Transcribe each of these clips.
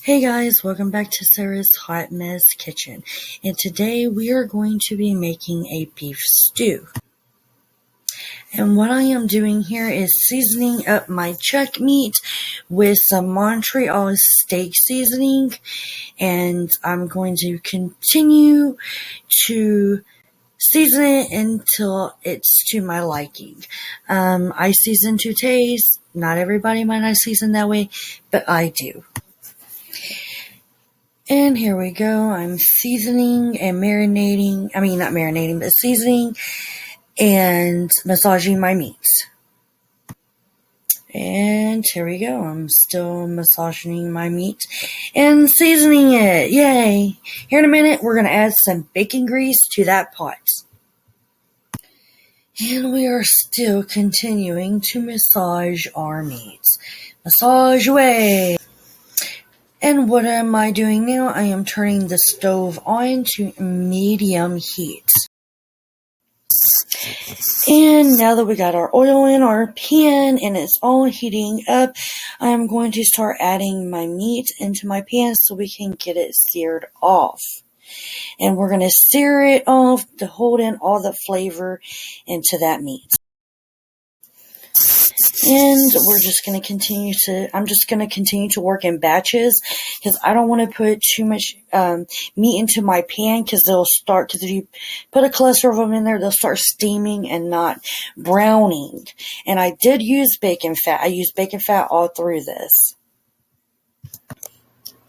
Hey guys, welcome back to Sarah's Hot Mess Kitchen, and today we are going to be making a beef stew. And what I am doing here is seasoning up my chuck meat with some Montreal steak seasoning, and I'm going to continue to season it until it's to my liking. I season to taste. Not everybody might not season that way, but I do. And here we go. I'm seasoning and seasoning and massaging my meats. And here we go. I'm still massaging my meat and seasoning it. Yay! Here in a minute, we're going to add some bacon grease to that pot. And we are still continuing to massage our meats. Massage away! And what am I doing now? I am turning the stove on to medium heat. And now that we got our oil in our pan and it's all heating up, I am going to start adding my meat into my pan so we can get it seared off. And we're going to sear it off to hold in all the flavor into that meat. And I'm just going to continue to work in batches because I don't want to put too much meat into my pan because if you put a cluster of them in there, they'll start steaming and not browning. And I did use bacon fat. I used bacon fat all through this.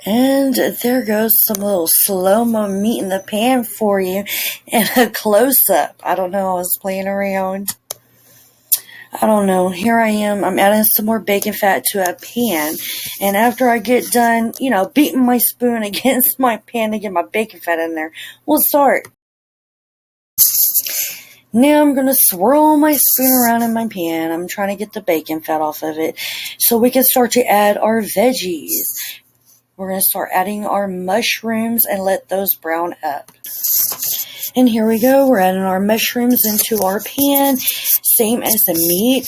And there goes some little slow-mo meat in the pan for you and a close-up. I don't know, I was playing around. I don't know, here I am, I'm adding some more bacon fat to a pan, and after I get done, beating my spoon against my pan to get my bacon fat in there, we'll start. Now I'm going to swirl my spoon around in my pan. I'm trying to get the bacon fat off of it, so we can start to add our veggies. We're going to start adding our mushrooms and let those brown up. And here we go. We're adding our mushrooms into our pan, same as the meat.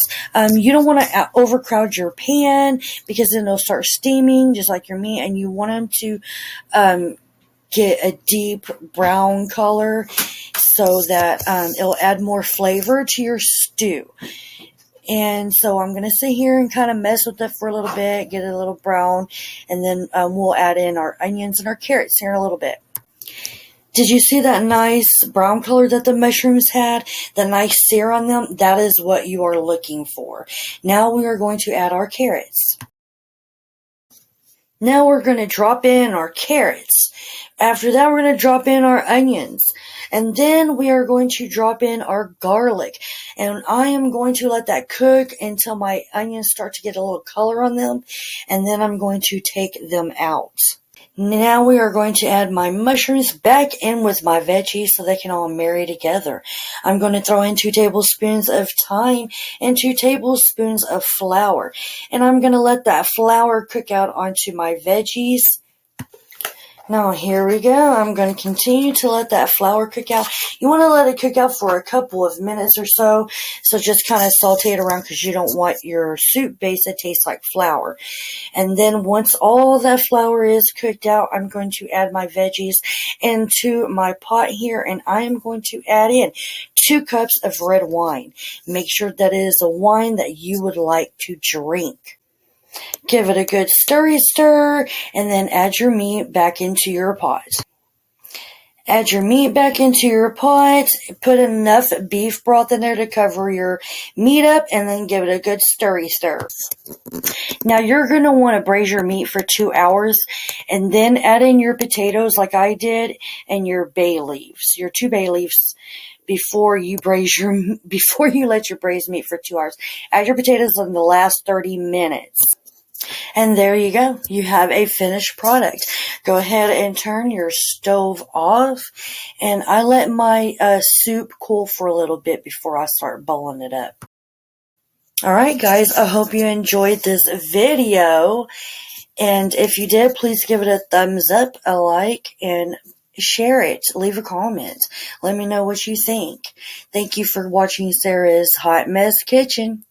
You don't want to overcrowd your pan because then they'll start steaming just like your meat, and you want them to get a deep brown color so that it'll add more flavor to your stew. And so I'm going to sit here and kind of mess with it for a little bit, get it a little brown, and then we'll add in our onions and our carrots here in a little bit. Did you see that nice brown color that the mushrooms had? The nice sear on them? That is what you are looking for. Now we are going to add our carrots. Now we're going to drop in our carrots. After that, we're going to drop in our onions. And then we are going to drop in our garlic. And I am going to let that cook until my onions start to get a little color on them. And then I'm going to take them out. Now we are going to add my mushrooms back in with my veggies so they can all marry together. I'm going to throw in 2 tablespoons of thyme and 2 tablespoons of flour. And I'm going to let that flour cook out onto my veggies. Now here we go. I'm going to continue to let that flour cook out. You want to let it cook out for a couple of minutes or so. So just kind of saute it around because you don't want your soup base that tastes like flour. And then once all that flour is cooked out, I'm going to add my veggies into my pot here. And I am going to add in 2 cups of red wine. Make sure that it is a wine that you would like to drink. Give it a good stir, and then add your meat back into your pot. Add your meat back into your pot, put enough beef broth in there to cover your meat up, and then give it a good stir. Now you're going to want to braise your meat for 2 hours, and then add in your potatoes like I did, and your bay leaves, your 2 bay leaves. Before you let your braised meat for 2 hours. Add your potatoes in the last 30 minutes. And there you go. You have a finished product. Go ahead and turn your stove off. And I let my soup cool for a little bit before I start boiling it up. Alright guys, I hope you enjoyed this video. And if you did, please give it a thumbs up, a like, and share it. Leave a comment. Let me know what you think. Thank you for watching Sarah's Hot Mess Kitchen.